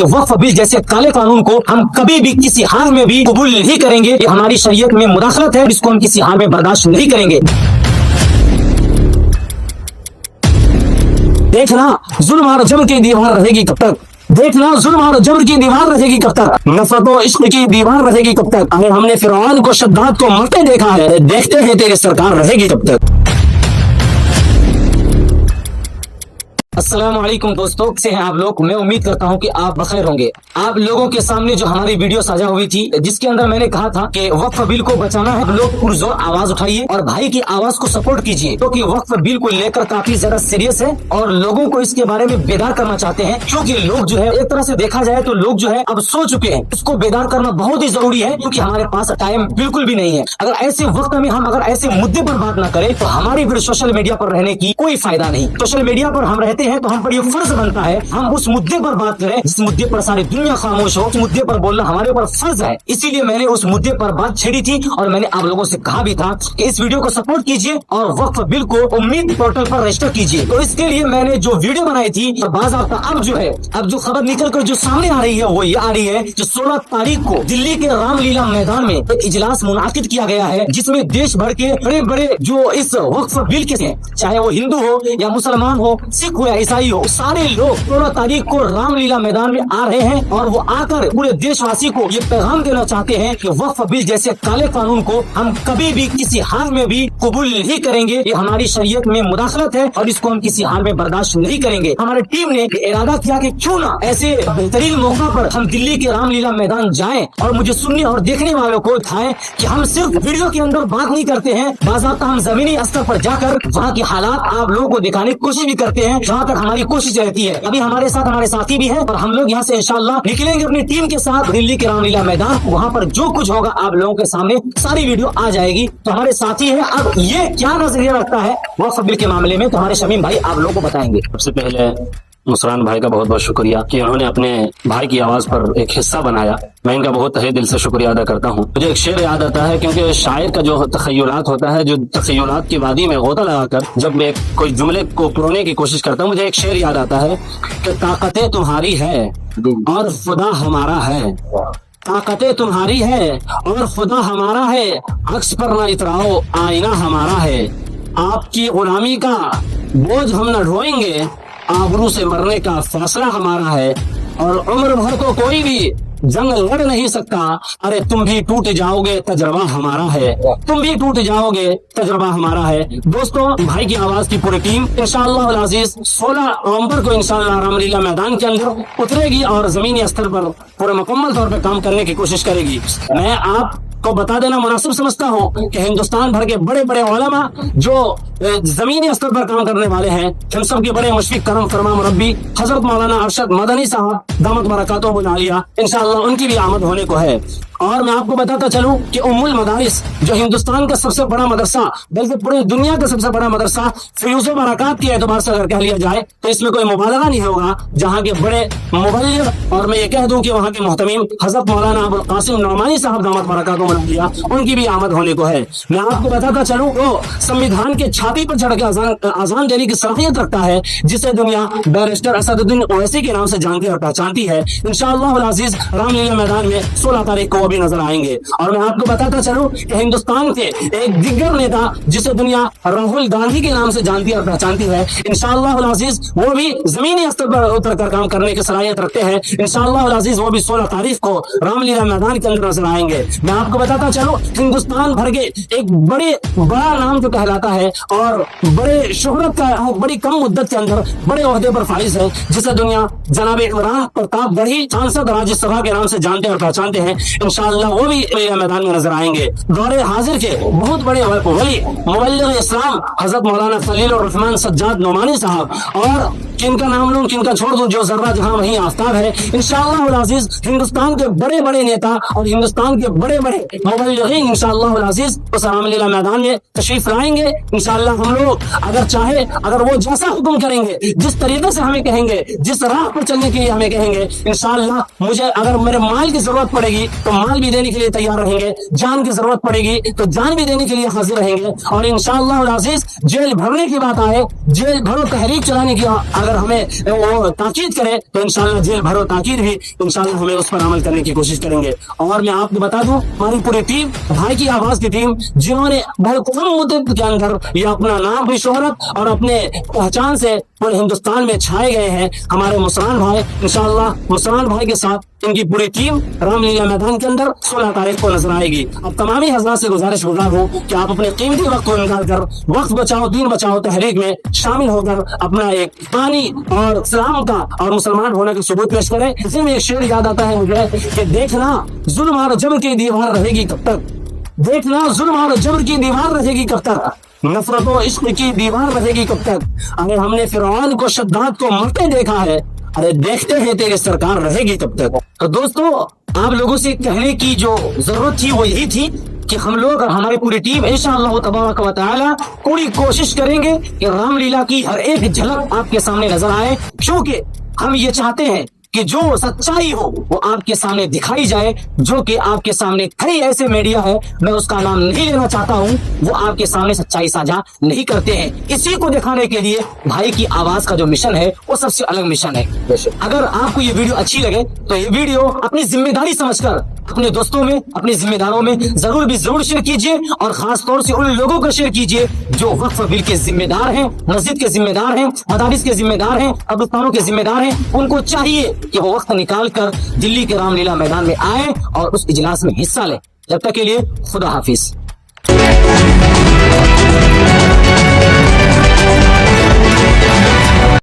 कि वक्फ बिल जैसे काले कानून को हम कभी भी किसी हाल में भी कबूल नहीं करेंगे। ये हमारी शरीयत में मुदाखलत है, इसको हम किसी हाल में बर्दाश्त नहीं करेंगे। देखना जुल्म और जबर की दीवार रहेगी कब तक, देखना जुल्म और जबर की दीवार रहेगी कब तक, नफरत और इश्क की दीवार रहेगी कब तक। अगर हमने फिरौन को शद्दाद को मरते देखा है, देखते हैं तेरी सरकार रहेगी कब तक। अस्सलाम वालेकुम दोस्तों, कैसे हैं आप लोग। मैं उम्मीद करता हूं कि आप बखैर होंगे। आप लोगों के सामने जो हमारी वीडियो साझा हुई थी, जिसके अंदर मैंने कहा था कि वक्फ बिल को बचाना है, लोग पुरजोर आवाज उठाइए और भाई की आवाज को सपोर्ट कीजिए, क्योंकि वक्फ बिल को लेकर काफी ज्यादा सीरियस है और लोगों को इसके बारे में बेदार करना चाहते हैं। क्योंकि लोग जो है, एक तरह से देखा जाए तो लोग जो है अब सो चुके हैं। इसको बेदार करना बहुत ही जरूरी है, क्योंकि हमारे पास टाइम बिल्कुल भी नहीं है। अगर ऐसे वक्त में हम अगर ऐसे मुद्दे पर बात न करें तो हमारी फिर सोशल मीडिया पर रहने की कोई फायदा नहीं। सोशल मीडिया पर हम रहते हैं तो हम पर ये फर्ज बनता है हम उस मुद्दे पर बात करें जिस मुद्दे पर सारी दुनिया खामोश हो। उस मुद्दे पर बोलना हमारे ऊपर फर्ज है। इसीलिए मैंने उस मुद्दे पर बात छेड़ी थी और मैंने आप लोगों से कहा भी था कि इस वीडियो को सपोर्ट कीजिए और वक्फ बिल को उम्मीद पोर्टल पर रजिस्टर कीजिए। तो इसके लिए मैंने जो वीडियो बनाई थी, और बाज़ाब्ता अब जो है, अब जो खबर निकल कर जो सामने आ रही है वो ये आ रही है कि 16 तारीख को दिल्ली के रामलीला मैदान में एक इजलास मुनाकिद किया गया है, जिसमें देश भर के बड़े बड़े जो इस वक्फ बिल के हैं, चाहे वो हिंदू हो या मुसलमान हो, सिख हो या ईसाई हो, सारे लोग 16 तारीख को रामलीला मैदान में आ रहे हैं और वो आकर पूरे देशवासी को ये पैगाम देना चाहते हैं कि वक्फ बिल जैसे काले कानून को हम कभी भी किसी हाल में भी कबूल नहीं करेंगे। ये हमारी शरीयत में मुदाखलत है और इसको हम किसी हाल में बर्दाश्त नहीं करेंगे। हमारी टीम ने इरादा किया कि क्यों ना ऐसे बेहतरीन मौका पर हम दिल्ली के रामलीला मैदान जाएं और मुझे सुनने और देखने वालों को दिखाएं कि हम सिर्फ वीडियो के अंदर बात नहीं करते हैं, बाज़ाब्ता हम जमीनी स्तर पर जाकर वहाँ की हालात आप लोगों को दिखाने की कोशिश भी करते हैं, जहाँ तक हमारी कोशिश रहती है। अभी हमारे साथ हमारे साथी भी हैं और हम लोग यहाँ से इंशाअल्लाह निकलेंगे अपनी टीम के साथ दिल्ली के रामलीला मैदान। वहाँ पर जो कुछ होगा आप लोगों के सामने सारी वीडियो आ जाएगी। तो हमारे साथी है, अब ये क्या नजरिया रखता है वक्फ बिल के मामले में, तो हमारे शमीम भाई आप लोगों को बताएंगे। सबसे पहले मुसरान भाई का बहुत बहुत शुक्रिया कि उन्होंने अपने भाई की आवाज पर एक हिस्सा बनाया। मैं इनका बहुत तहे दिल से शुक्रिया अदा करता हूँ। मुझे एक शेर याद आता है, क्योंकि शायर का जो तखय्युलात होता है, जो तखय्युलात की वादी में गोता लगाकर जब मैं कोई जुमले को पुरोने की कोशिश करता हूँ, मुझे एक शेर याद आता है कि ताकतें तुम्हारी है और खुदा हमारा है, ताकतें तुम्हारी है और खुदा हमारा है, अक्स पर न इतराओ आईना हमारा है, आपकी गुलामी का बोझ हम न ढोएंगे, आबरू से मरने का फैसला हमारा है, और उम्र भर को कोई भी जंग लड़ नहीं सकता, अरे तुम भी टूट जाओगे तजर्बा हमारा है, तुम भी टूट जाओगे तजर्बा हमारा है। दोस्तों, भाई की आवाज की पूरी टीम इंशाअल्लाह अज़ीज 16 नवंबर को इंशाअल्लाह रामलीला मैदान के अंदर उतरेगी और जमीनी स्तर पर पूरे मुकम्मल तौर पर काम करने की कोशिश करेगी। मैं आप को बता देना मुनासिब समझता हूँ कि हिंदुस्तान भर के बड़े बड़े उलमा जो जमीनी स्तर पर काम करने वाले हैं, हम सब के बड़े मुशफिक करम फरमा मुरब्बी हजरत मौलाना अरशद मदनी साहब दामत बरकातुहु आलिया, इंशाअल्लाह उनकी भी आमद होने को है। और मैं आपको बताता चलूं कि उम्मुल मदारिस जो हिंदुस्तान का सबसे बड़ा मदरसा, बल्कि पूरी दुनिया का सबसे बड़ा मदरसा, फ्यूज़ व बरक़ात के एतबार से अगर कह लिया जाए तो इसमें कोई मुबालगा नहीं होगा, जहाँ के बड़े मुबल्लिग़, और मैं ये कह दूं कि वहाँ के मुहतमीम हज़रत मौलाना अबुल क़ासिम नौमानी साहब दामत बरकातुहु आलिया, उनकी भी आमद होने को है। मैं आपको बताता चलूं वो संविधान के छाती पर चढ़ के आज़ान देने की सलाहियत रखता है, जिसे दुनिया बैरिस्टर असदुद्दीन ओवैसी के नाम से जानती और पहचानती है। इंशाअल्लाह अज़ीज रामलीला मैदान में 16 तारीख को भी नजर आएंगे। और मैं आपको बताता चलूं कि हिंदुस्तान के एक दिग्गज नेता जिसे दुनिया राहुल गांधी के नाम से जानती और पहचानती है, इंशाअल्लाह अज़ीज वो भी जमीनी स्तर पर उतर कर काम करने की सलाहियत रखते हैं। इंशाअल्लाह अज़ीज वो भी 16 तारीख को रामलीला मैदान के अंदर नजर आएंगे। मैं आपको बताता चलूं हिंदुस्तान भर के एक बड़ा नाम जो कहलाता है और बड़े शोहरत का बड़ी कम मुद्दत के अंदर बड़े ओहदे पर फाइज है, जिसे दुनिया जनाब इमरान प्रताप गढ़ी सांसद राज्यसभा के नाम से जानते और पहचानते हैं, इंशाअल्लाह वो भी मैदान में नजर आएंगे। दौरे हाजिर के बहुत बड़े वली मुबल्लिग़ इस्लाम हजरत मौलाना खलील और रहमान सज्जाद नौमानी साहब, और किनका नाम लूं किनका छोड़ दूं, जो जर्रा जहां वहीं आफ्ताब है। इंशाअल्लाह अज़ीज हिंदुस्तान के बड़े बड़े नेता और हिंदुस्तान के बड़े बड़े मुबल्लिग़ीन इंशाअल्लाह अज़ीज उस रामलीला मैदान में तशरीफ लाएंगे। इंशाअल्लाह हम लोग अगर चाहे, अगर वो जैसा हुक्म करेंगे, जिस तरीके से हमें कहेंगे, जिस राह पर चलने के लिए हमें कहेंगे, इंशाअल्लाह मुझे अगर मेरे माल की जरूरत पड़ेगी तो माल भी देने के लिए तैयार रहेंगे, जान की जरूरत पड़ेगी तो जान भी देने के लिए हाजिर रहेंगे। और इंशाअल्लाह अज़ीज जेल भरने की बात आए, जेल भरो तहरीक चलाने की अगर अगर हमें वो ताकीद करे तो इंशाल्लाह जेल भरो ताकीद भी इंशाल्लाह हमें उस पर अमल करने की कोशिश करेंगे। और मैं आपको बता दूं, हमारी पूरी टीम, भाई की आवाज की टीम, जिन्होंने बहुत कम मुद्दत के अंदर ये अपना नाम भी, शोहरत और अपने पहचान से पूरे हिंदुस्तान में छाए गए हैं, हमारे मुसरान भाई, इंशाल्लाह मुसरान भाई के साथ इनकी पूरी टीम रामलीला मैदान के अंदर 16 तारीख को नजर आएगी। अब तमाम हजरात से गुजारिश गुजार हूँ कि आप अपने कीमती वक्त को निकाल कर वक्त बचाओ दीन बचाओ तहरीक में शामिल होकर अपना एक पानी और इस्लाम का और मुसलमान होने का सबूत पेश करें। इसी में एक शेर याद आता है मुझे कि देखना जुल्म और जबर की दीवार रहेगी कब तक, देखना जुल्म और जबर की दीवार रहेगी कब तक, नफरत और इश्क की दीवार रहेगी कब तक। अगर हमने फिरौन को शद्दाद को मरते देखा है, अरे देखते हैं तेरी सरकार रहेगी तब तक। तो दोस्तों, आप लोगों से कहने की जो जरूरत थी वो यही थी कि हम लोग और हमारी पूरी टीम इंशाअल्लाह तबारक व तआला पूरी कोशिश करेंगे कि रामलीला की हर एक झलक आपके सामने नजर आए, क्योंकि हम ये चाहते हैं कि जो सच्चाई हो वो आपके सामने दिखाई जाए। जो कि आपके सामने कई ऐसे मीडिया है, मैं उसका नाम नहीं लेना चाहता हूँ, वो आपके सामने सच्चाई साझा नहीं करते हैं। इसी को दिखाने के लिए भाई की आवाज का जो मिशन है वो सबसे अलग मिशन है। अगर आपको ये वीडियो अच्छी लगे तो ये वीडियो अपनी जिम्मेदारी समझकर अपने दोस्तों में, अपने जिम्मेदारों में जरूर शेयर कीजिए, और खास तौर से उन लोगों को शेयर कीजिए जो वक्फ बिल के जिम्मेदार हैं, मस्जिद के जिम्मेदार हैं, मदारिस के जिम्मेदार हैं, कब्रिस्तानों के जिम्मेदार हैं। उनको चाहिए कि वो वक्त निकाल कर दिल्ली के रामलीला मैदान में आए और उस इजलास में हिस्सा लें। जब तक के लिए खुदा हाफिज।